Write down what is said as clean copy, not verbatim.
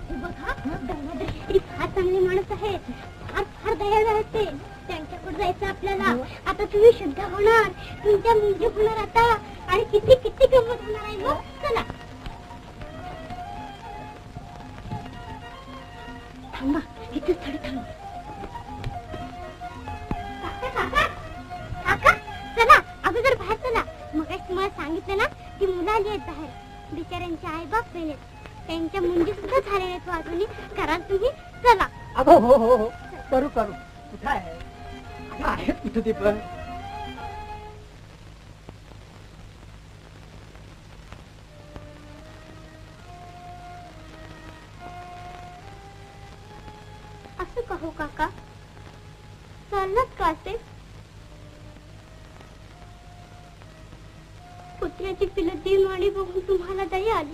बघा गंगाधर फार चांगले माणूस आहे, फार फार दयाळू आहे ते. त्यांच्याकडे जायचं आपल्याला. आता तुम्ही शुद्ध होणार, तुमच्या मुंजी होणार आता, आणि किती किती गंमत होणार आहे. मग चला थांबा, इथेच थोडी थांबा. काका चला अगोदर बाहेर चला. मग तुम्हाला सांगितलं ना की मुलं आली आहेत बाहेर, बिचाऱ्यांचे आई बाप गेले, त्यांच्या मुंजी सुद्धा झाले नाहीत वाजवणी. करा तुम्ही, चला. अगो हो हो हो, करू करू. कुठं आहे कुठं ते पण. असं का हो काका, चाललात का असे? कुत्र्याची पिलं 3 वाणी बघून तुम्हाला दया आली.